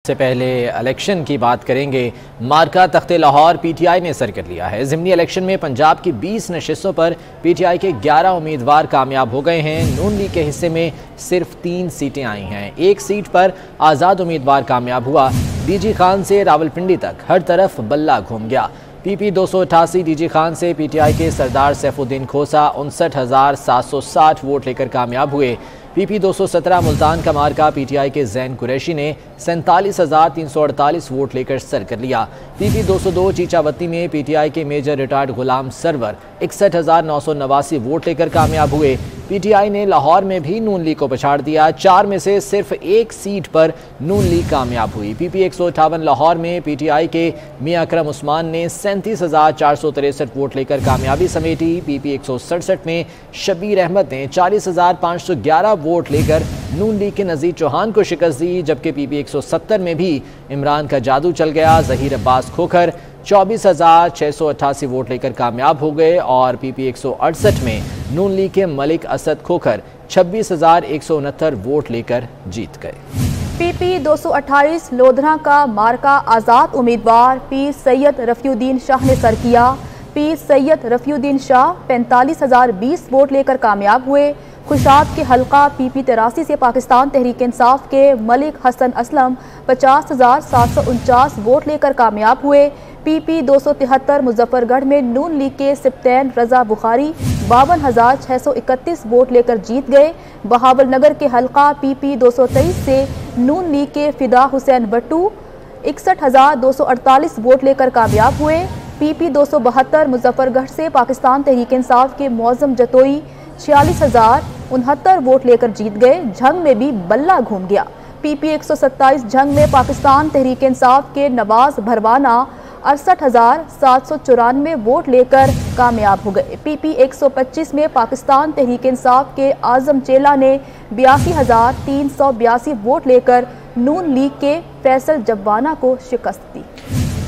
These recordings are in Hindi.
से पहले इलेक्शन की बात करेंगे। मार्का तख्ते लाहौर पीटीआई ने सर कर लिया है। ज़िमनी इलेक्शन में पंजाब की 20 नशिस्तों पर पीटीआई के 11 उम्मीदवार कामयाब हो गए हैं। नून लीग के हिस्से में सिर्फ 3 सीटें आई हैं। एक सीट पर आज़ाद उम्मीदवार कामयाब हुआ। डीजी खान से रावलपिंडी तक हर तरफ बल्ला घूम गया। पीपी 288 डीजी खान से पीटीआई के सरदार सैफुद्दीन खोसा 59,760 वोट लेकर कामयाब हुए। पीपी 217 मुल्तान का मार्का पीटीआई के जैन कुरैशी ने 47,348 वोट लेकर सर कर लिया। पीपी 202 चीचावती में पीटीआई के मेजर रिटायर्ड गुलाम सरवर 61,989 वोट लेकर कामयाब हुए। पीटीआई ने लाहौर में भी नून लीग को पछाड़ दिया। 4 में से सिर्फ एक सीट पर नून लीग कामयाब हुई। पीपी 158 लाहौर में पीटीआई के मियां अकरम उस्मान ने 37,463 वोट लेकर कामयाबी समेटी। पीपी 167 में शबीर अहमद ने 40,511 वोट लेकर नून लीग के नज़ीर चौहान को शिकस्त दी, जबकि पीपी 170 में भी इमरान का जादू चल गया। जहीर अब्बास खोखर 24,688 वोट लेकर कामयाब हो गए और पीपी 168 में नून लीग के मलिक असद खोखर 26,169 वोट लेकर जीत गए। पीपी 228 लोधरा का मार्का आज़ाद उम्मीदवार पीर सैयद रफ़ीउद्दीन शाह ने सर किया। पीर सैयद रफ़ीउद्दीन शाह 45,020 वोट लेकर कामयाब हुए। खुशाब के हल्का पीपी 83 से पाकिस्तान तहरीक इंसाफ के मलिक हसन असलम 50,749 वोट लेकर कामयाब हुए। पीपी 273 मुजफ्फरगढ़ में नून लीग के सिप्तैन रजा बुखारी 52,631 वोट लेकर जीत गए। बहावलनगर के हल्का पीपी 223 से नून लीग के फिदा हुसैन बट्टू 61,248 वोट लेकर कामयाब हुए। पीपी 272 मुजफ्फरगढ़ से पाकिस्तान तहरीक इंसाफ के मौजम जतोई 46,069 वोट लेकर जीत गए। झंग में भी बल्ला घूम गया। पीपी 127 झंग में पाकिस्तान तहरीक इंसाफ के नवाज भरवाना 68,794 वोट लेकर कामयाब हो गए। पीपी 125 में पाकिस्तान तहरीक इंसाफ के आजम चेला ने 82,382 वोट लेकर नून लीग के फैसल जब्बाना को शिकस्त दी।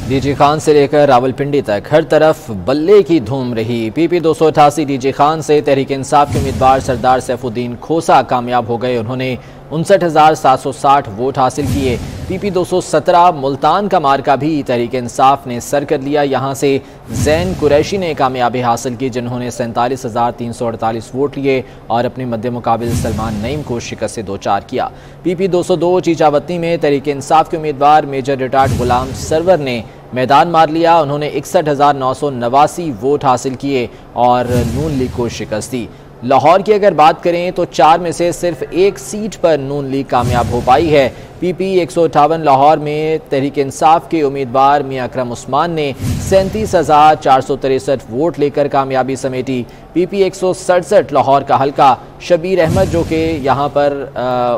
डीजी खान से लेकर रावलपिंडी तक हर तरफ बल्ले की धूम रही। पीपी 288 डीजी खान से तहरीक इंसाफ के उम्मीदवार सरदार सैफुद्दीन खोसा कामयाब हो गए। उन्होंने 59,760 वोट हासिल किए। पीपी 217 मुल्तान का मार्का भी तहरीक इंसाफ ने सर कर लिया। यहाँ से जैन कुरैशी ने कामयाबी हासिल की, जिन्होंने 47,348 वोट लिए और अपने मध्य मुकाबिल सलमान नईम को शिकस्त से दो चार किया। पीपी 202 चीचावती में तहरीक इंसाफ के उम्मीदवार मेजर रिटायर्ड गुलाम सरवर ने मैदान मार लिया। उन्होंने 61,989 वोट हासिल किए और नून लीग को शिकस्त दी। लाहौर की अगर बात करें तो 4 में से सिर्फ एक सीट पर नून लीग कामयाब हो पाई है। पीपी 158 लाहौर में तहरीक इंसाफ के उम्मीदवार मियां अकरम उस्मान ने 37,463 वोट लेकर कामयाबी समेटी। पीपी 167 लाहौर का हल्का शबीर अहमद जो कि यहाँ पर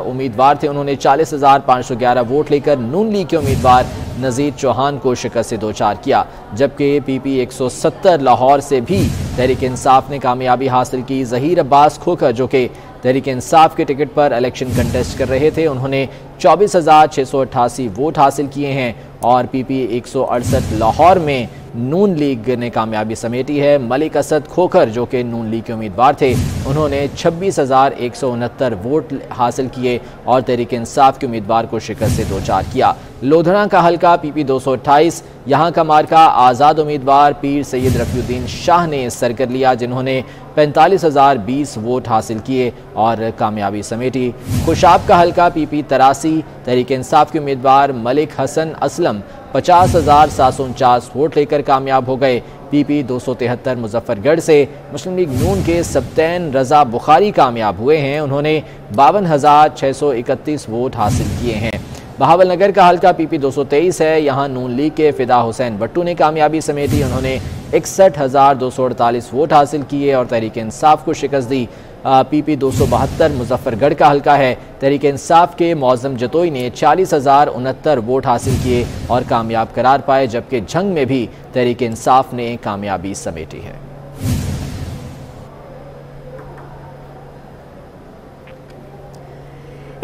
उम्मीदवार थे, उन्होंने 40,511 वोट लेकर नून लीग के उम्मीदवार नज़ीर चौहान को शिकस्त से दो चार किया, जबकि पीपी 170 लाहौर से भी तहरीक इंसाफ ने कामयाबी हासिल की। जहीर अब्बास खोखर जो कि तहरीक इंसाफ के टिकट पर इलेक्शन कंटेस्ट कर रहे थे, उन्होंने 24,688 वोट हासिल किए हैं और पीपी 168 लाहौर में नून लीग ने कामयाबी समेटी है। मलिक असद खोखर जो कि नून लीग के उम्मीदवार थे, उन्होंने 26,169 वोट हासिल किए और तहरीक इंसाफ के उम्मीदवार को शिकस्त से दो चार किया। लोधरा का हल्का पीपी 228, यहाँ का मार्का आज़ाद उम्मीदवार पीर सैयद रफ़ीउद्दीन शाह ने सर कर लिया, जिन्होंने 45,020 वोट हासिल किए और कामयाबी समेटी। खुशाब का हल्का पीपी 83, तहरीक इंसाफ के उम्मीदवार मलिक हसन असलम 50,749 वोट लेकर कामयाब हो गए। पीपी 273 मुजफ्फरगढ़ से मुस्लिम लीग नून के सिप्तैन रजा बुखारी कामयाब हुए हैं, उन्होंने 52,631 वोट हासिल किए हैं। बहावलनगर का हल्का पीपी 223 है, यहाँ नून लीग के फिदा हुसैन बट्टू ने कामयाबी समेटी, उन्होंने 61,248 वोट हासिल किए और तहरीक इंसाफ को शिकस्त दी। पीपी 272 मुजफ्फरगढ़ का हल्का है, तहरीक इंसाफ के मौजम जतोई ने 40,069 वोट हासिल किए और कामयाब करार पाए, जबकि झंग में भी तहरीक इंसाफ ने कामयाबी समेटी है।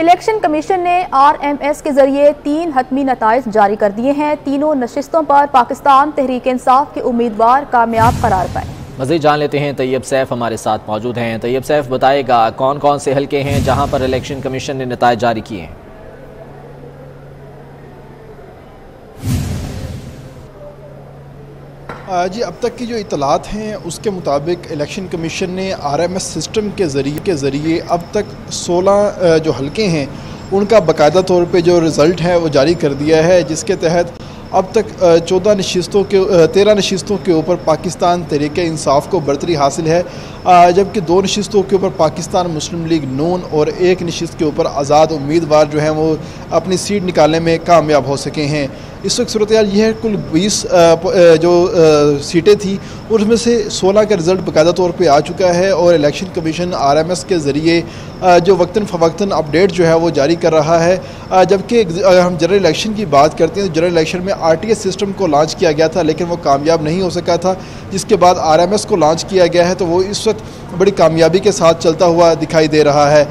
इलेक्शन कमीशन ने RMS के जरिए 3 हतमी नताइज जारी कर दिए हैं। तीनों नशिस्तों पर पाकिस्तान तहरीक इंसाफ के उम्मीदवार कामयाब करार पाए। मज़ीद जान लेते हैं, तैयब सैफ हमारे साथ मौजूद हैं। तैयब सैफ बताएगा कौन कौन से हल्के हैं जहां पर इलेक्शन कमीशन ने नताइज जारी किए हैं? जी, अब तक की जो इतलात हैं उसके मुताबिक इलेक्शन कमीशन ने RMS सिस्टम के ज़रिए अब तक 16 जो हलके हैं उनका बाकायदा तौर पे जो रिज़ल्ट है वो जारी कर दिया है, जिसके तहत अब तक 13 नशिस्तों के ऊपर पाकिस्तान तहरीक-ए-इंसाफ को बरतरी हासिल है, जबकि 2 नशिस्तों के ऊपर पाकिस्तान मुस्लिम लीग नून और 1 नशिस्त के ऊपर आज़ाद उम्मीदवार जो हैं वो अपनी सीट निकालने में कामयाब हो सके हैं। इस वक्त सूरत हाल ये है, कुल 20 जो सीटें थी उसमें से 16 का रिज़ल्ट बाकायदा तौर पे आ चुका है और इलेक्शन कमीशन RMS के ज़रिए जो वक्तन फ़वक्तन अपडेट जो है वो जारी कर रहा है। जबकि अगर हम जनरल इलेक्शन की बात करते हैं तो जनरल इलेक्शन में RTS सिस्टम को लॉन्च किया गया था, लेकिन वो कामयाब नहीं हो सका था, जिसके बाद RMS को लॉन्च किया गया है तो वो इस वक्त बड़ी कामयाबी के साथ चलता हुआ दिखाई दे रहा है।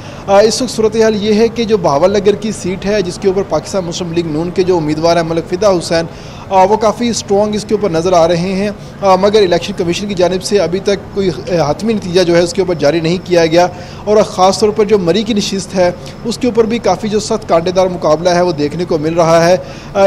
इस वक्त सूरत हाल ये है कि जो बहावल नगर की सीट है जिसके ऊपर पाकिस्तान मुस्लिम लीग नून के जो उम्मीदवार हैं मलिक फ़िदा हुसैन, वो काफ़ी स्ट्रॉन्ग इसके ऊपर नज़र आ रहे हैं, मगर इलेक्शन कमीशन की जानिब से अभी तक कोई हतमी नतीजा जो है उसके ऊपर जारी नहीं किया गया। और ख़ास तौर पर जो मरी की नशिस्त है उसके ऊपर भी काफ़ी जो सख्त कांटेदार मुकाबला है वो देखने को मिल रहा है,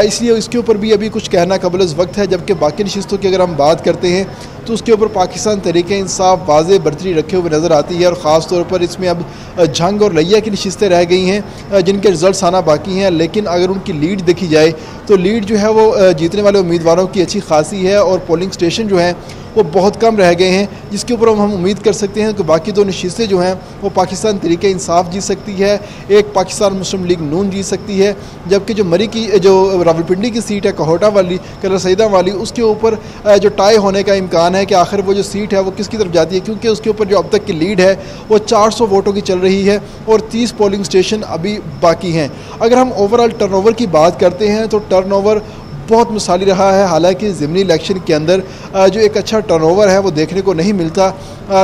इसलिए इसके ऊपर भी अभी कुछ कहना कबल वक्त है। जबकि बाकी नशिस्तों की अगर हम बात करते हैं तो उसके ऊपर पाकिस्तान तहरीक-ए-इंसाफ वाज़े बरतरी रखे हुए नज़र आती है और ख़ास तौर पर इसमें अब झंग और लैया की नशिस्तें रह गई हैं जिनके रिज़ल्ट आना बाकी हैं, लेकिन अगर उनकी लीड देखी जाए तो लीड जो है वो जीतने वाले उम्मीदवारों की अच्छी खासी है और पोलिंग स्टेशन जो हैं वो बहुत कम रह गए हैं, जिसके ऊपर हम उम्मीद कर सकते हैं कि बाकी 2 नशिस्तें जो हैं वो पाकिस्तान तहरीक-ए-इंसाफ जीत सकती है, एक पाकिस्तान मुस्लिम लीग नून जीत सकती है, जबकि जो मरी की जो रावलपिंडी की सीट है कोहोटा वाली कलर सईदा वाली उसके ऊपर जो टाई होने का इम्कान है कि आखिर वो जो सीट है वो किसकी तरफ जाती है, क्योंकि उसके ऊपर जो अब तक की लीड है वो 400 वोटों की चल रही है और 30 पोलिंग स्टेशन अभी बाकी हैं। अगर हम ओवरऑल टर्नओवर की बात करते हैं तो टर्नओवर बहुत मिसाली रहा है, हालांकि ज़िमनी इलेक्शन के अंदर जो एक अच्छा टर्नओवर है वो देखने को नहीं मिलता,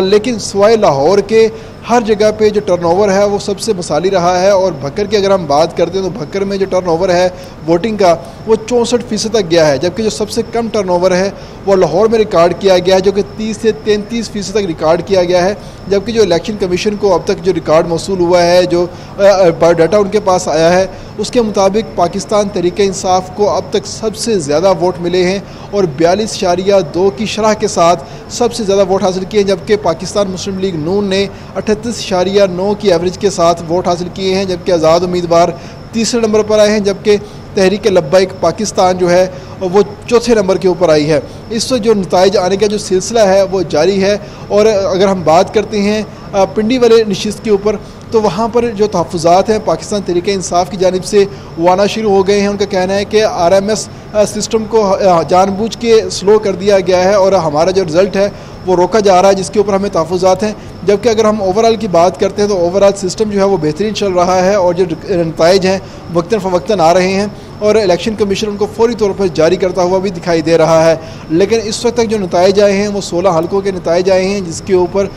लेकिन सिवाय लाहौर के हर जगह पे जो टर्नओवर है वो सबसे मिसाली रहा है। और भक्कर की अगर हम बात करते हैं तो भक्कर में जो टर्नओवर है वोटिंग का वो 64% तक गया है, जबकि जो सबसे कम टर्नओवर है वो लाहौर में रिकॉर्ड किया गया है जो कि 30 से 33% तक रिकॉर्ड किया गया है। जबकि जो इलेक्शन कमीशन को अब तक जो रिकॉर्ड मौसूल हुआ है, जो बायोडाटा उनके पास आया है, उसके मुताबिक पाकिस्तान तहरीक-ए-इंसाफ को अब तक सबसे ज़्यादा वोट मिले हैं और 42.2 की शरह के साथ सबसे ज़्यादा वोट हासिल किए हैं, जबकि पाकिस्तान मुस्लिम लीग नून ने 38.9 की एवरेज के साथ वोट हासिल किए हैं, जबकि आज़ाद उम्मीदवार तीसरे नंबर पर आए हैं, जबकि तहरीक लब्बैक पाकिस्तान जो है वो चौथे नंबर के ऊपर आई है। इस वक्त जो नताइज आने का जो सिलसिला है वो जारी है। और अगर हम बात करते हैं पिंडी वाले नशिस्त के ऊपर तो वहाँ पर जो तहफ़्फ़ुज़ात हैं पाकिस्तान तहरीक-ए-इंसाफ की जानिब से वो आना शुरू हो गए हैं। उनका कहना है कि RMS सिस्टम को जानबूझ के स्लो कर दिया गया है और हमारा जो रिज़ल्ट है वो रोका जा रहा है, जिसके ऊपर हमें तहफ़्फ़ुज़ात हैं। जबकि अगर हम ओवरऑल की बात करते हैं तो ओवरऑल सिस्टम जो है वो बेहतरीन चल रहा है और जो नताइज हैं वक्तन फ़वक्तन आ रहे हैं और इलेक्शन कमीशन उनको फौरी तौर पर जारी करता हुआ भी दिखाई दे रहा है। लेकिन इस वक्त तक जो नताइज आए हैं वो 16 हलकों के नताइज आए हैं, जिसके ऊपर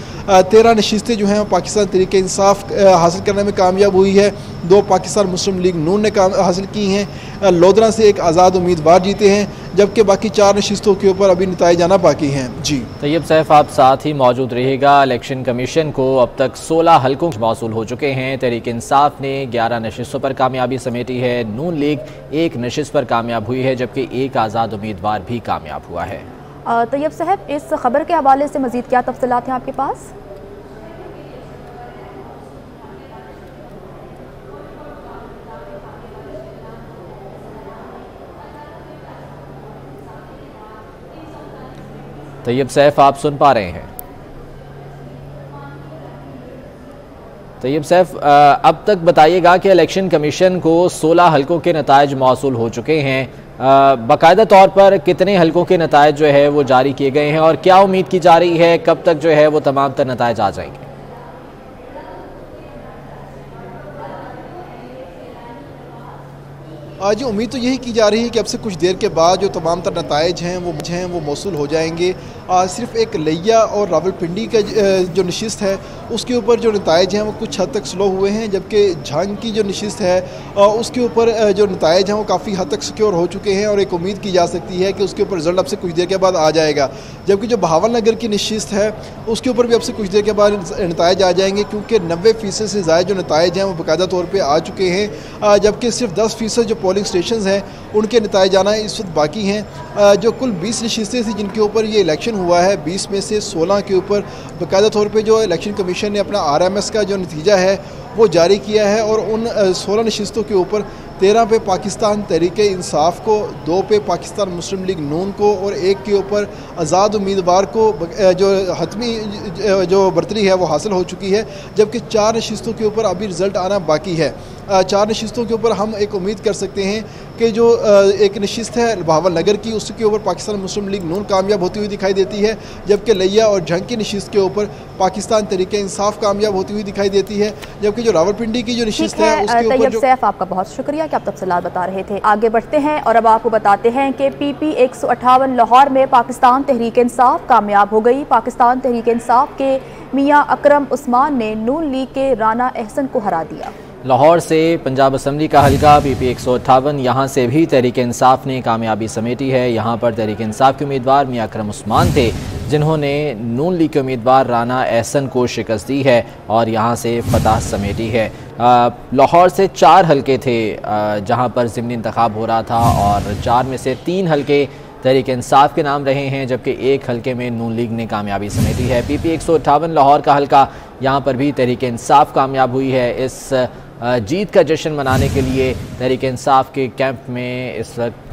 13 नशिस्तें जो हैं पाकिस्तान तहरीक-ए-इंसाफ हासिल करने में कामयाब हुई है, 2 पाकिस्तान मुस्लिम लीग नून ने हासिल की हैं, लोधरा से एक आज़ाद उम्मीदवार जीते हैं, जबकि बाकी 4 नशिस्तों के ऊपर अभी नताइज आना बाकी हैं। जी तैयब सैफ आप साथ ही मौजूद रहेगा। इलेक्शन कमीशन को अब तक 16 हलकों मौसूल हो चुके हैं। तहरीक-ए-इंसाफ ने 11 नशिस्तों पर कामयाबी समेटी है, नून लीग 1 नशिस्त पर कामयाब हुई है, जबकि 1 आज़ाद उम्मीदवार भी कामयाब हुआ है। तैयब साहब, इस खबर के हवाले से मज़ीद क्या तफसीलात हैं आपके पास? तैयब सैफ आप सुन पा रहे हैं? तैयब सैफ, अब तक बताइएगा कि इलेक्शन कमीशन को 16 हलकों के नताइज मौसूल हो चुके हैं, बाकायदा तौर पर कितने हलकों के नताइज जो है वो जारी किए गए हैं और क्या उम्मीद की जा रही है कब तक जो है वो तमाम तर नताइज आ जाएंगे? आज उम्मीद तो यही की जा रही है कि अब से कुछ देर के बाद जो तमाम तर नताइज हैं वो मौसूल हो जाएंगे। सिर्फ एक लैया और रावलपिंडी का जो नशिस्त है उसके ऊपर जो नताइज हैं वो कुछ हद तक स्लो हुए हैं, जबकि झंग की जो नशिस्त है उसके ऊपर जो नताइज हैं वो काफ़ी हद तक सिक्योर हो चुके हैं और एक उम्मीद की जा सकती है कि उसके ऊपर रिजल्ट अब से कुछ देर के बाद आ जाएगा। जबकि जो बहावल नगर की नशिस्त है उसके ऊपर भी अब से कुछ देर के बाद नताइज आ जाएंगे, क्योंकि 90% से ज़्यादा जो नताइज हैं वो बाकायदा तौर पर आ चुके हैं, जबकि सिर्फ 10% जो पोलिंग स्टेशन हैं उनके नतीजे आना इस वक्त बाकी हैं। जो कुल 20 नशिस्तें थी जिनके ऊपर ये इलेक्शन हुआ है, 20 में से 16 के ऊपर बाकायदा तौर पर जो इलेक्शन कमीशन ने अपना RMS का जो नतीजा है वो जारी किया है और उन 16 नशिस्तों के ऊपर 13 पे पाकिस्तान तहरीके इंसाफ को, 2 पे पाकिस्तान मुस्लिम लीग नून को और 1 के ऊपर आज़ाद उम्मीदवार को जो हतमी जो बरतरी है वो हासिल हो चुकी है, जबकि 4 नशिस्तों के ऊपर अभी रिज़ल्ट आना बाकी है। 4 नशिस्तों के ऊपर हम एक उम्मीद कर सकते हैं कि जो एक नशिस्त है बहावल नगर की, उसके ऊपर पाकिस्तान मुस्लिम लीग नून कामयाब होती हुई दिखाई देती है, जबकि लिया और झंग की नशिस्त के ऊपर पाकिस्तान तहरीके इंसाफ कामयाब होती हुई दिखाई देती है, जबकि जो रावलपिंडी की जो नशिस्त है उसके ऊपर तैयब सैफ, आपका बहुत शुक्रिया कि आप तफसीलात बता रहे थे। आगे बढ़ते हैं और अब आपको बताते हैं कि PP 158 लाहौर में पाकिस्तान तहरीक इंसाफ कामयाब हो गई। पाकिस्तान तहरीक इंसाफ के मियां अकरम उस्मान ने नून लीग के राना अहसन को हरा दिया। लाहौर से पंजाब असम्बली का हल्का PP 158, यहाँ से भी तहरीक इंसाफ ने कामयाबी समेटी है। यहाँ पर तहरीक इंसाफ के उम्मीदवार मियां अकरम उस्मान थे, जिन्होंने नून लीग के उम्मीदवार राना अहसन को शिकस्त दी है और यहाँ से फतह समेटी है। लाहौर से 4 हल्के थे जहाँ पर ज़िमनी इंतखाब हो रहा था और 4 में से 3 हल्के तहरीक इंसाफ के नाम रहे हैं, जबकि 1 हल्के में नून लीग ने कामयाबी समेटी है। PP 158 लाहौर का हल्का, यहाँ पर भी तहरीक इंसाफ कामयाब हुई है। इस जीत का जश्न मनाने के लिए तहरीक इंसाफ के कैंप में इस वक्त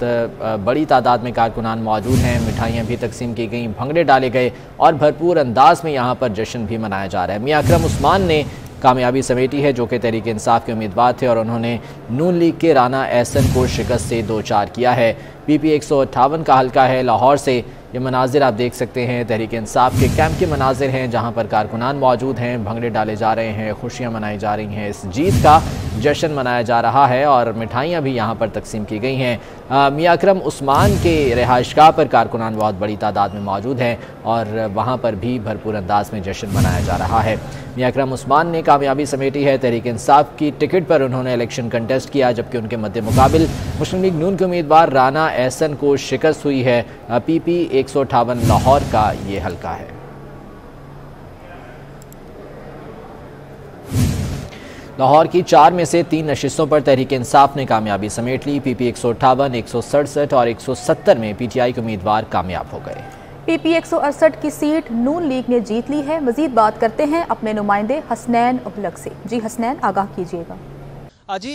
बड़ी तादाद में कारकुनान मौजूद हैं। मिठाइयाँ भी तकसीम की गई, भंगड़े डाले गए और भरपूर अंदाज में यहाँ पर जश्न भी मनाया जा रहा है। मियां अकरम उस्मान ने कामयाबी समेटी है, जो कि तहरीक इंसाफ के उम्मीदवार थे और उन्होंने नून लीग के राना अहसन को शिकस्त से 2-4 किया है। PP 158 का हल्का है लाहौर से। ये मनाजिर आप देख सकते हैं, तहरीक इंसाफ के कैंप के मनाजिर हैं जहाँ पर कारकुनान मौजूद हैं, भंगड़े डाले जा रहे हैं, खुशियाँ मनाई जा रही हैं, इस जीत का जश्न मनाया जा रहा है और मिठाइयाँ भी यहाँ पर तकसीम की गई हैं। मियां अकरम उस्मान के रिहाइशगाह पर कारकुनान बहुत बड़ी तादाद में मौजूद हैं और वहाँ पर भी भरपूर अंदाज में जश्न मनाया जा रहा है। मियां अकरम उस्मान ने कामयाबी समेटी है। तहरीक इंसाफ की टिकट पर उन्होंने इलेक्शन कंटेस्ट किया, जबकि उनके मद्दे मुकाबिल मुस्लिम लीग नून के उम्मीदवार राना अहसन को शिकस्त हुई है। PP 158 लाहौर का ये हल्का है। लाहौर की 4 में से 3 नशिस्तों पर तहरीक इंसाफ ने कामयाबी समेट ली। PP 158, 167 और 170 में PTI के उम्मीदवार कामयाब हो गए। PP 168 की सीट नून लीग ने जीत ली है। मजीद बात करते हैं अपने नुमाइंदे हसनैन उबलग से। जी हसनैन, आगाह कीजिएगा। जी,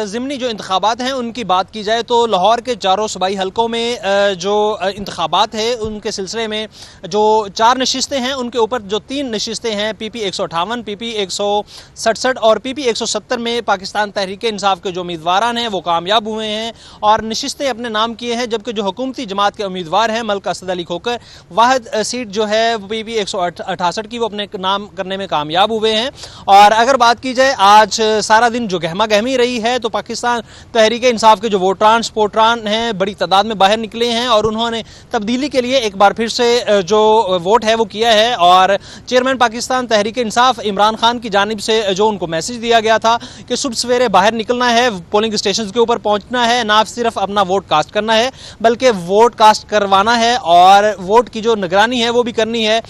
ज़िमनी जो इंतखाबात हैं उनकी बात की जाए तो लाहौर के चारों सूबाई हलकों में जो इंतखाबात है उनके सिलसिले में जो 4 नशिस्तें हैं उनके ऊपर जो 3 नशिस्तें हैं PP 158, PP 167 और PP 170 में पाकिस्तान तहरीक इंसाफ के जो उम्मीदवार हैं वो कामयाब हुए हैं और नशिस्तें अपने नाम किए हैं, जबकि जो हुकूमती जमात के उम्मीदवार हैं मलिक असद अली खोकर वाहिद सीट जो है PP 168 की वो अपने नाम करने में कामयाब हुए हैं। और अगर बात की जाए आज सारा दिन जो गहमा गहमी रही है तो पाकिस्तान तहरीक इंसाफ के जो वोटरान हैं बड़ी तादाद में बाहर निकले हैं और उन्होंने तब्दीली के लिए एक बार फिर से जो वोट है वो किया है। और चेयरमैन पाकिस्तान तहरीक इंसाफ इमरान खान की जानिब से जो उनको मैसेज दिया गया था कि सुबह सवेरे बाहर निकलना है, पोलिंग स्टेशन के ऊपर पहुंचना है, ना सिर्फ अपना वोट कास्ट करना है बल्कि वोट कास्ट करवाना है और वोट की जो निगरानी है वो भी करनी है।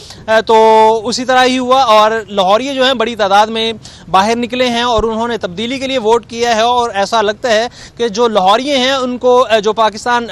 तो उसी तरह ही हुआ और लाहौरिये जो हैं बड़ी तादाद में बाहर निकले हैं और उन्होंने तब्दीली के लिए वोट किया है। और ऐसा लगता है कि जो लाहौरिये हैं उनको जो पाकिस्तान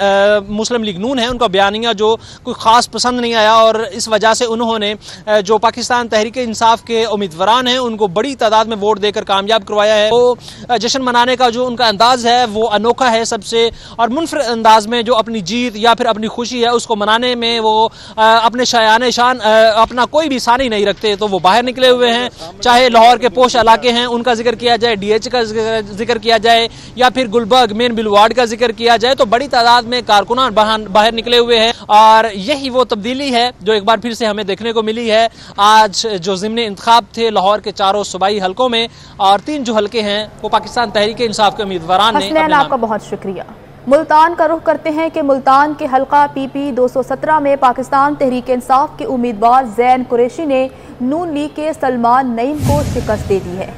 मुस्लिम लीग नून है उनका बयानिया जो कोई ख़ास पसंद नहीं आया और इस वजह से उन्होंने जो पाकिस्तान तहरीक इंसाफ के उम्मीदवारान हैं उनको बड़ी तादाद में वोट देकर कामयाब करवाया है। वो जश्न मनाने का जो उनका अंदाज है वो अनोखा है सबसे और मुनफरद अंदाज में जो अपनी जीत या फिर अपनी खुशी है उसको मनाने में वो अपने शायान शान अपना कोई भी सानी नहीं रखते। तो वो बाहर निकले हुए हैं, चाहे लाहौर के पोश इलाके हैं उनका जिक्र किया जाए, DH का जिक्र किया जाए या फिर गुलबर्ग मेन बिलवार्ड का जिक्र किया जाए, तो बड़ी तादाद में कारकुनान बाहर निकले हुए हैं और यही वो तब्दीली है जो एक बार फिर से हमें देखने को मिली है। आज जो ज़िमनी इंतखाब थे लाहौर के चारों सूबाई हलकों में और 3 जो हलके हैं वो पाकिस्तान तहरीक इंसाफ के उम्मीदवार ने। आपका बहुत शुक्रिया। मुल्तान का रुख करते हैं कि मुल्तान के हलका PP 217 में पाकिस्तान तहरीक इंसाफ के उम्मीदवार ज़ैन कुरैशी ने नून लीग के सलमान नईम को शिकस्त दे दी है।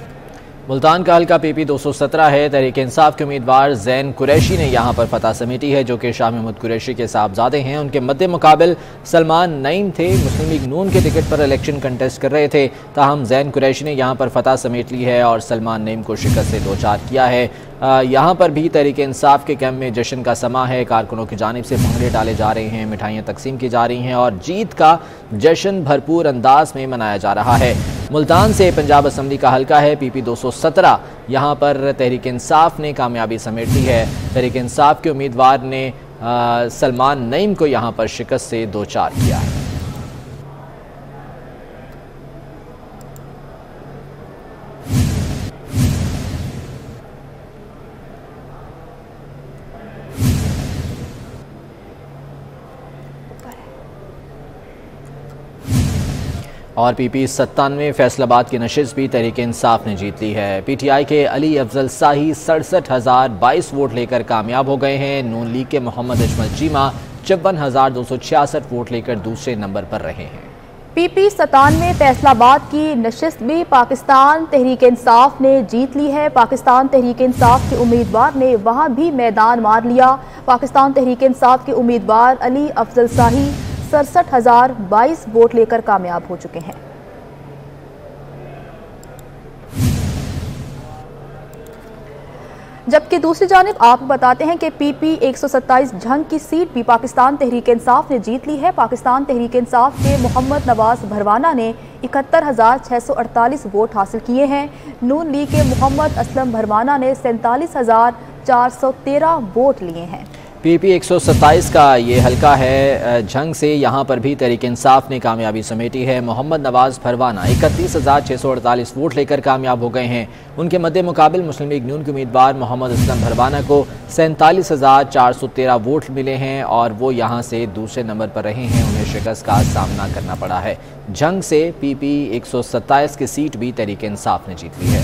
मुल्तान का हल्का PP 217 है। तहरीक इंसाफ के उम्मीदवार ज़ैन कुरैशी ने यहाँ पर फतह समेटी है, जो कि शाह महमूद कुरैशी के साहबजादे हैं। उनके मद्दे मुकाबिल सलमान नईम थे, मुस्लिम लीग नून के टिकट पर इलेक्शन कंटेस्ट कर रहे थे। ताहम ज़ैन कुरैशी ने यहाँ पर फतह समेट ली है और सलमान नईम को शिकस्त से 2-4 किया है। यहाँ पर भी तहरीक इंसाफ के कैंप में जश्न का समा है। कारकुनों की जानिब से भंगड़े डाले जा रहे हैं, मिठाइयाँ तकसीम की जा रही हैं और जीत का जश्न भरपूर अंदाज में मनाया जा रहा है। मुल्तान से पंजाब असम्बली का हल्का है PP 217। यहाँ पर तहरीक इंसाफ ने कामयाबी समेट ली है। तहरीक इंसाफ के उम्मीदवार ने सलमान नईम को यहाँ पर शिकस्त से दो चार किया है। और PP 97 फैसलाबाद की नशिस्त भी तहरीक इंसाफ ने जीत ली है। PTI के अली अफजल शाही 67,022 वोट लेकर कामयाब हो गए हैं। नून लीग के मोहम्मद अजमल चीमा 54,266 वोट लेकर दूसरे नंबर पर रहे हैं। PP 97 फैसलाबाद की नशिस्त भी पाकिस्तान तहरीक इंसाफ ने जीत ली है। पाकिस्तान तहरीक इंसाफ के उम्मीदवार ने वहां भी मैदान मार लिया। पाकिस्तान तहरीक इंसाफ के उम्मीदवार अली अफजल शाही 67,022 वोट लेकर कामयाब हो चुके हैं। जबकि दूसरी जानिब आपको बताते हैं कि PP 127 झंग की सीट भी पाकिस्तान तहरीक इंसाफ ने जीत ली है। पाकिस्तान तहरीक इंसाफ के मोहम्मद नवाज भरवाना ने 71,648 वोट हासिल किए हैं। नून लीग के मोहम्मद असलम भरवाना ने 47,413 वोट लिए हैं। PP 127 का ये हल्का है झंग से। यहाँ पर भी तहरीक इंसाफ ने कामयाबी समेटी है। मोहम्मद नवाज भरवाना 31,648 वोट लेकर कामयाब हो गए हैं। उनके मद्दे मुकाबिल मुस्लिम लीग नून के उम्मीदवार मोहम्मद असलम भरवाना को 47,413 वोट मिले हैं और वो यहाँ से दूसरे नंबर पर रहे हैं। उन्हें शिकस्त का सामना करना पड़ा है। झंग से PP 127 की सीट भी तहरीक इंसाफ ने जीत ली है।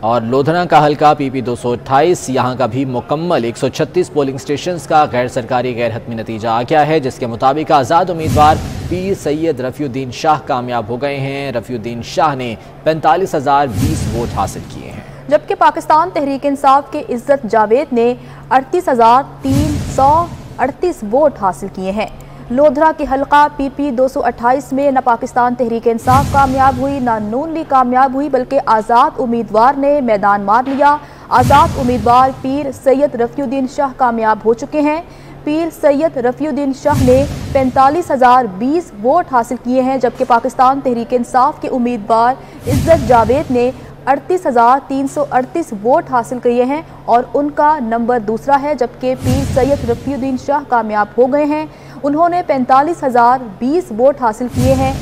और लोधना का हल्का PP 228। यहाँ का भी मुकम्मल 136 पोलिंग स्टेशंस का गैर सरकारी गैर हतमी नतीजा आ गया है, जिसके मुताबिक आज़ाद उम्मीदवार पीर सैयद रफ़ीउद्दीन शाह कामयाब हो गए हैं। रफ़ीउद्दीन शाह ने 45,020 वोट हासिल किए हैं। जबकि पाकिस्तान तहरीक इंसाफ के इज्जत जावेद ने 38,338 वोट हासिल किए हैं। लोधरा की हल्का PP 228 में न पाकिस्तान तहरीक इंसाफ कामयाब हुई न नून लीग कामयाब हुई, बल्कि आज़ाद उम्मीदवार ने मैदान मार लिया। आज़ाद उम्मीदवार पीर सैयद रफ़ीउद्दीन शाह कामयाब हो चुके हैं। पीर सैयद रफ़ीउद्दीन शाह ने 45,020 वोट हासिल किए हैं, जबकि पाकिस्तान तहरीक इंसाफ के उम्मीदवार इज्जत जावेद ने 38,338 वोट हासिल किए हैं और उनका नंबर दूसरा है। जबकि पीर सैयद रफ़ीउद्दीन शाह कामयाब हो गए हैं। उन्होंने 45,020 वोट हासिल किए हैं।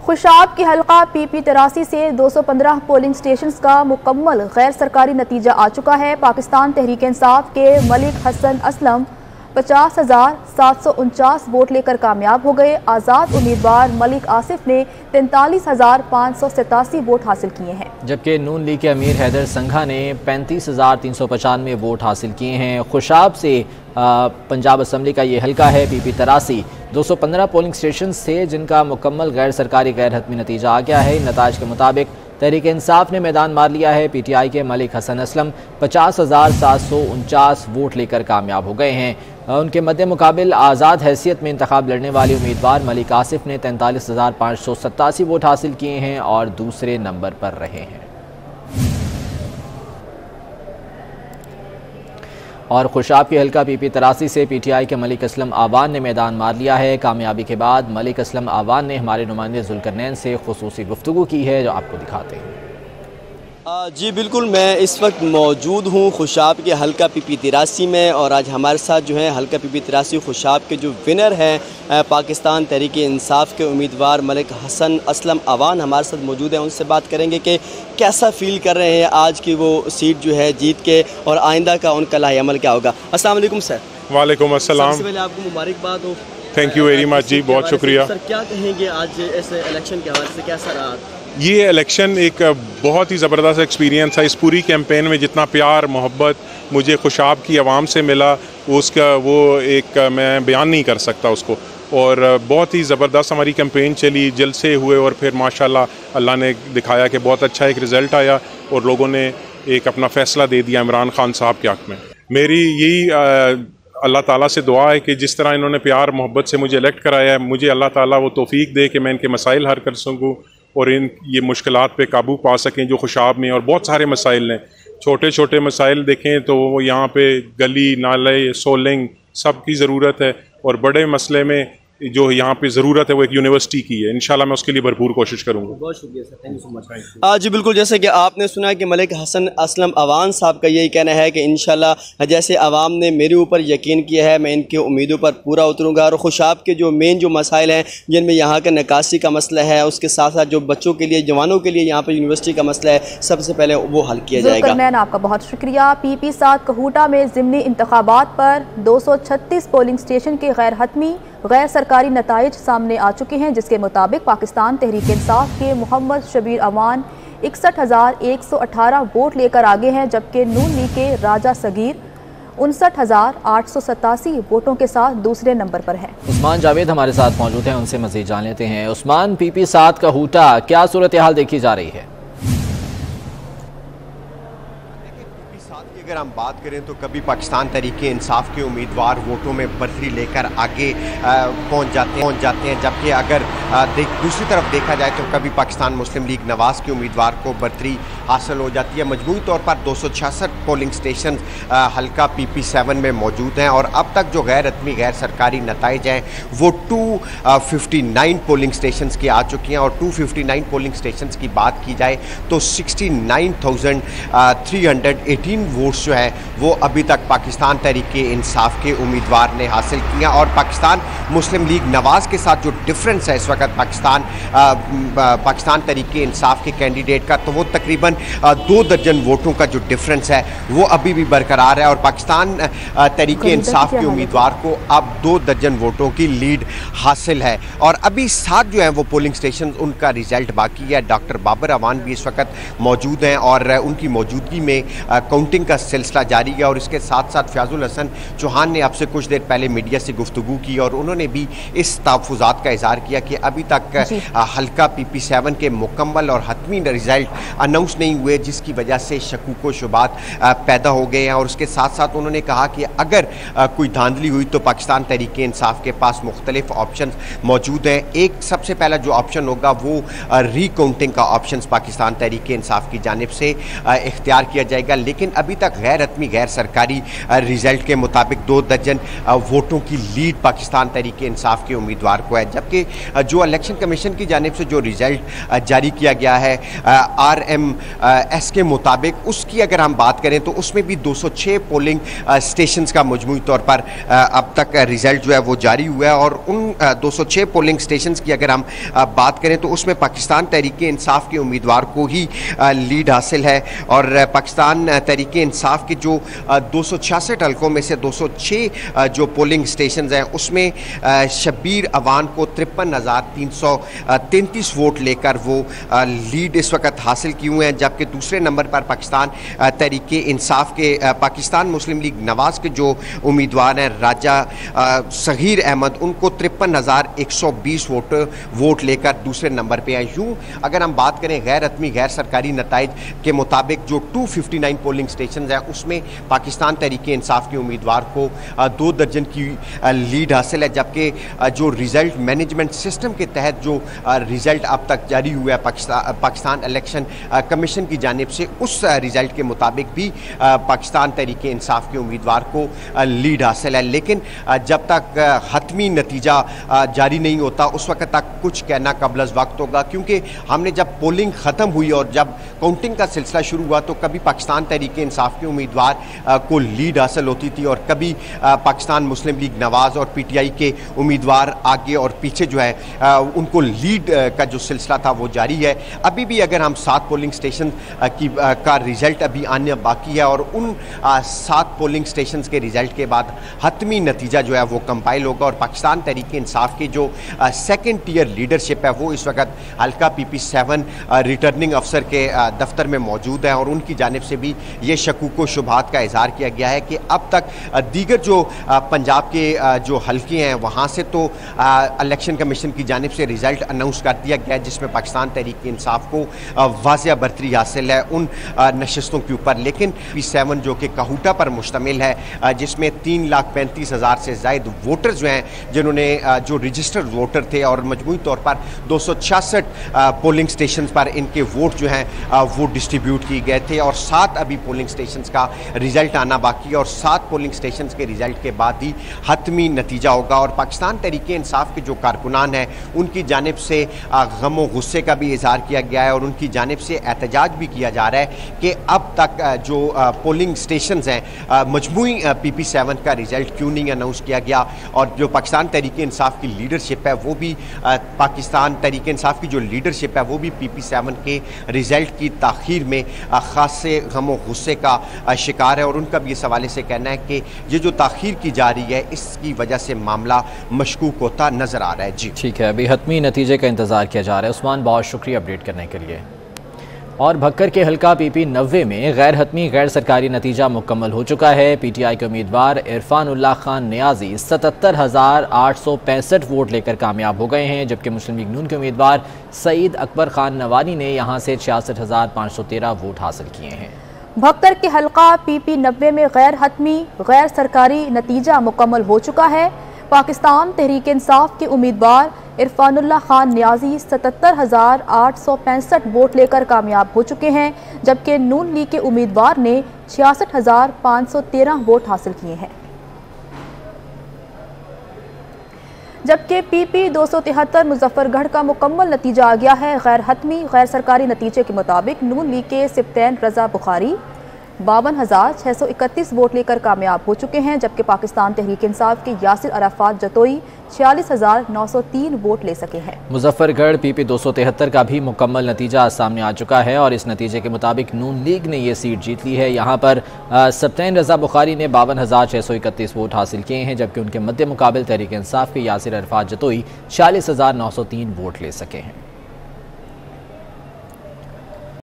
खुशाब की हल्का PP 83 से 215 पोलिंग स्टेशंस का मुकम्मल गैर सरकारी नतीजा आ चुका है। पाकिस्तान तहरीक इंसाफ के मलिक हसन असलम 50,749 वोट लेकर कामयाब हो गए। आज़ाद उम्मीदवार मलिक आसिफ ने 43,587 वोट हासिल किए हैं। जबकि नून लीग के अमीर हैदर संघा ने 35,395 वोट हासिल किए हैं। खुशाब से पंजाब असम्बली का ये हल्का है PP 83। 215 पोलिंग स्टेशन थे जिनका मुकम्मल गैर सरकारी गैर हतमी नतीजा आ गया है। नताज के मुताबिक तहरीक इंसाफ ने मैदान मार लिया है। PTI के मलिक हसन असलम 50,749 वोट लेकर कामयाब हो गए हैं। उनके मद्दे मुकाबिल आज़ाद हैसियत में इंतखाब लड़ने वाले उम्मीदवार मलिक आसिफ ने 43,587 वोट हासिल किए हैं और दूसरे नंबर पर रहे हैं। और खुशाब की हल्का PP 83 से PTI के मलिक असलम आवान ने मैदान मार लिया है। कामयाबी के बाद मलिक असलम आवान ने हमारे नुमाइंदे जुल्करनैन से खुसूसी गुफ्तगू की है, जो आपको दिखाते हैं। जी बिल्कुल, मैं इस वक्त मौजूद हूँ खुशाब के हल्का PP 83 में और आज हमारे साथ जो है हल्का PP 83 खुशाब के जो विनर हैं पाकिस्तान तहरीक इंसाफ के उम्मीदवार मलिक हसन असलम आवान हमारे साथ मौजूद हैं। उनसे बात करेंगे कि कैसा फ़ील कर रहे हैं आज की वो सीट जो है जीत के और आइंदा का उनका लाहे अमल क्या होगा। अस्सलाम वालेकुम सर। वालेकुम अस्सलाम। सबसे पहले आपको मुबारकबाद हो। थैंक यू वेरी मच जी, बहुत शुक्रिया। सर क्या कहेंगे आज इस इलेक्शन के हवाले से, कैसा रहा? ये इलेक्शन एक बहुत ही ज़बरदस्त एक्सपीरियंस है। इस पूरी कैंपेन में जितना प्यार मोहब्बत मुझे खुशाब की आवाम से मिला उसका वो एक मैं बयान नहीं कर सकता उसको। और बहुत ही ज़बरदस्त हमारी कैंपेन चली, जलसे हुए और फिर माशाल्लाह अल्लाह ने दिखाया कि बहुत अच्छा एक रिज़ल्ट आया और लोगों ने एक अपना फ़ैसला दे दिया इमरान खान साहब के हक़ में। मेरी यही अल्लाह ताला से दुआ है कि जिस तरह इन्होंने प्यार मोहब्बत से मुझे इलेक्ट कराया है, मुझे अल्लाह ताला वो तौफीक दे कि मैं इनके मसाइल हल कर सकूँ और इन ये मुश्किलात पे काबू पा सकें जो खुशाब में। और बहुत सारे मसाइल हैं, छोटे छोटे मसाइल देखें तो वो यहाँ पे गली नाले सोलिंग सब की ज़रूरत है, और बड़े मसले में जो यहाँ पे ज़रूरत है वो एक यूनिवर्सिटी की है। इंशाल्लाह मैं उसके लिए भरपूर कोशिश करूँगा। बहुत शुक्रिया sir, thank you so much. जी बिल्कुल, जैसे कि आपने सुना कि मलिक हसन असलम अवान साहब का यही कहना है कि इंशाल्लाह जैसे अवाम ने मेरे ऊपर यकीन किया है मैं इनकी उम्मीदों पर पूरा उतरूँगा और खुशाब के जो मेन जो मसाइल हैं जिनमें यहाँ का निकासी का मसला है, उसके साथ साथ जो बच्चों के लिए जवानों के लिए यहाँ पर यूनिवर्सिटी का मसला है, सबसे पहले वो हल किया जाएगा। मैन आपका बहुत शुक्रिया। PP 7 कहूटा में ज़िमनी इंतखाबात पर 236 पोलिंग स्टेशन के गैर हतमी गैर सरकारी नताइज सामने आ चुके हैं, जिसके मुताबिक पाकिस्तान तहरीक इंसाफ के मोहम्मद शबीर अवान 61,118 वोट लेकर आगे हैं, जबकि नून लीग के राजा सगीर 59,887 वोटों के साथ दूसरे नंबर पर हैं। उस्मान जावेद हमारे साथ मौजूद हैं, उनसे मज़ीद जान लेते हैं। उस्मान, PP 7 कहूटा क्या सूरत हाल देखी जा रही है? अगर हम बात करें तो कभी पाकिस्तान तहरीके इंसाफ के उम्मीदवार वोटों में बढ़तरी लेकर आगे पहुंच जाते हैं, जबकि अगर दूसरी तरफ देखा जाए तो कभी पाकिस्तान मुस्लिम लीग नवाज़ के उम्मीदवार को बढ़तरी हासिल हो जाती है। मजमूई तौर पर 266 पोलिंग स्टेशन हल्का PP 7 में मौजूद हैं और अब तक जो गैर हतमी गैर सरकारी नताइज हैं वो 259 पोलिंग स्टेशन के आ चुकी हैं। और 259 पोलिंग स्टेशन की बात की जाए तो 69,318 वोट जो है वो अभी तक पाकिस्तान तहरीके इंसाफ के उम्मीदवार ने हासिल किया। और पाकिस्तान मुस्लिम लीग नवाज़ के साथ जो डिफरेंस है इस वक्त पाकिस्तान तहरीके इंसाफ के कैंडिडेट का, तो वो तकरीबन 2 दर्जन वोटों का जो डिफरेंस है वो अभी भी बरकरार है। और पाकिस्तान तहरीके इंसाफ के उम्मीदवार को अब 2 दर्जन वोटों की लीड हासिल है। और अभी 7 जो है वो पोलिंग स्टेशन उनका रिजल्ट बाकी है। डॉक्टर बाबर अवान भी इस वक्त मौजूद हैं और उनकी मौजूदगी में काउंटिंग का सिलसिला जारी है। और इसके साथ साथ फयाजुल हसन चौहान ने आपसे कुछ देर पहले मीडिया से गुफ्तगू की और उन्होंने भी इस तहफ़्फ़ुज़ात का इज़हार किया कि अभी तक हल्का PP 7 के मुकम्मल और हतमी रिजल्ट अनाउंस नहीं हुए, जिसकी वजह से शकूक व शुबात पैदा हो गए हैं। और उसके साथ साथ उन्होंने कहा कि अगर कोई धांधली हुई तो पाकिस्तान तहरीके इंसाफ के पास मुख्तलिफ ऑप्शन मौजूद हैं। एक सबसे पहला जो ऑप्शन होगा वो रीकाउंटिंग का ऑप्शन पाकिस्तान तहरीके इंसाफ की जानिब से इख्तियार किया जाएगा। लेकिन अभी तक गैर हतमी गैर सरकारी रिजल्ट के मुताबिक 2 दर्जन वोटों की लीड पाकिस्तान तहरीके इंसाफ के उम्मीदवार को है। जबकि जो इलेक्शन कमीशन की जानिब से जो रिजल्ट जारी किया गया है RMS के मुताबिक, उसकी अगर हम बात करें तो उसमें भी 206 पोलिंग स्टेशंस का मजमूई तौर पर अब तक रिजल्ट जो है वो जारी हुआ है। और उन 206 पोलिंग स्टेशंस की अगर हम बात करें तो उसमें पाकिस्तान तहरीके इंसाफ के उम्मीदवार को ही लीड हासिल है। और पाकिस्तान तहरीके इंसाफ के जो 266 हल्कों में से 206 जो पोलिंग स्टेशंस हैं उसमें शबीर अवान को 53,333 वोट लेकर वो लीड इस वक्त हासिल किए हुए हैं। जबकि दूसरे नंबर पर पाकिस्तान तहरीके इंसाफ के पाकिस्तान मुस्लिम लीग नवाज़ के जो उम्मीदवार हैं राजा सगीर अहमद, उनको 53,120 वोट लेकर दूसरे नंबर पर आए। यूँ अगर हम बात करें गैर हतमी गैर सरकारी नताइज के मुताबिक जो 259 पोलिंग स्टेशन है उसमें पाकिस्तान तहरीके इंसाफ के उम्मीदवार को 2 दर्जन की लीड हासिल है। जबकि जो रिज़ल्ट मैनेजमेंट सिस्टम के तहत जो रिज़ल्ट अब तक जारी हुआ है पाकिस्तान इलेक्शन कमीशन की जानिब से, उस रिज़ल्ट के मुताबिक भी पाकिस्तान तहरीके इंसाफ के उम्मीदवार को लीड हासिल है। लेकिन जब तक हतमी नतीजा जारी नहीं होता उस वक्त तक कुछ कहना कबल अज़ वक्त होगा, क्योंकि हमने जब पोलिंग ख़त्म हुई और जब काउंटिंग का सिलसिला शुरू हुआ तो कभी पाकिस्तान तहरीके इंसाफ के उम्मीदवार को लीड हासिल होती थी और कभी पाकिस्तान मुस्लिम लीग नवाज़ और PTI के उम्मीदवार आगे और पीछे जो है उनको लीड का जो सिलसिला था वो जारी है। अभी भी अगर हम 7 पोलिंग स्टेशन का रिज़ल्ट अभी आने बाकी है और उन 7 पोलिंग स्टेशन के रिज़ल्ट के बाद हतमी नतीजा जो है वो कंपाइल होगा। और पाकिस्तान तहरीके इंसाफ की जो सेकेंड टियर लीडरशिप है वो इस वक्त हल्का PP 7 रिटर्निंग अफसर के दफ्तर में मौजूद है और उनकी जानिब से भी ये शकूक उनको शुभात का इजहार किया गया है कि अब तक दीगर जो पंजाब के जो हल्के हैं वहाँ से तो इलेक्शन कमीशन की जानिब से रिज़ल्ट अनाउंस कर दिया गया है, जिसमें पाकिस्तान तहरीक इंसाफ को वाज़िया बरतरी हासिल है उन नशिस्तों के ऊपर। लेकिन P7 जो कि काहूटा पर मुश्तमिल है, जिसमें 3,35,000 से ज़ायद वोटर जो हैं जिन्होंने जो रजिस्टर्ड वोटर थे, और मजमूई तौर पर 266 पोलिंग स्टेशन पर इनके वोट जो हैं वो डिस्ट्रीब्यूट किए गए थे, और 7 अभी पोलिंग स्टेशन का रिज़ल्ट आना बाकी है, और 7 पोलिंग स्टेशन के रिज़ल्ट के बाद ही हतमी नतीजा होगा। और पाकिस्तान तहरीक इंसाफ के जो कारकुनान हैं उनकी जानिब से गम व गुस्से का भी इजहार किया गया है, और उनकी जानिब से एहतजाज भी किया जा रहा है कि अब तक जो पोलिंग स्टेशन हैं मजमूई PP7 का रिज़ल्ट क्यों नहीं अनाउंस किया गया। और जो पाकिस्तान तहरीक इंसाफ की लीडरशिप है वो भी पाकिस्तान तहरीक इंसाफ की जो लीडरशिप है वो भी PP7 के रिज़ल्ट की ताख़ीर में ख़ासे गम व गुस्से का शिकार है, और उनका भी इस हवाले से कहना है कि ये जो ताख़ीर की जा रही है इसकी वजह से मामला मशकूक होता नज़र आ रहा है। जी ठीक है, अभी हतमी नतीजे का इंतज़ार किया जा रहा है। उस्मान, बहुत शुक्रिया अपडेट करने के लिए। और भक्कर के हल्का PP90 में गैर हतमी गैर सरकारी नतीजा मुकम्मल हो चुका है। PTI के उम्मीदवार इरफानुल्लाह खान नियाजी 77,865 वोट लेकर कामयाब हो गए हैं, जबकि मुस्लिम लीग नून के उम्मीदवार सईद अकबर खान नवानी ने यहां से 66,513 वोट हासिल किए हैं। भक्कर के हल्का PP90 में गैर हतमी गैर सरकारी नतीजा मुकम्मल हो चुका है। पाकिस्तान तहरीक इंसाफ के उम्मीदवार इरफानुल्लाह खान नियाजी 77,865 वोट लेकर कामयाब हो चुके हैं, जबकि नून लीग के उम्मीदवार ने 66,513 वोट हासिल किए हैं। जबकि PP273 मुजफ्फरगढ़ का मुकम्मल नतीजा आ गया है। गैर हतमी गैर सरकारी नतीजे के मुताबिक नून लीग के सिप्तैन रजा बुखारी 52,631 वोट लेकर कामयाब हो चुके हैं, जबकि पाकिस्तान तहरीक इंसाफ के यासिर अराफात जतोई 46,903 वोट ले सके हैं। मुजफ्फरगढ़ PP273 का भी मुकम्मल नतीजा सामने आ चुका है, और इस नतीजे के मुताबिक नून लीग ने ये सीट जीत ली है। यहाँ पर सिप्तैन रजा बुखारी ने 52,631 वोट हासिल किए हैं, जबकि उनके मद्दे मुकाबिल तहरीक इंसाफ के यासिर अराफात जतोई 46,903 वोट ले सके हैं।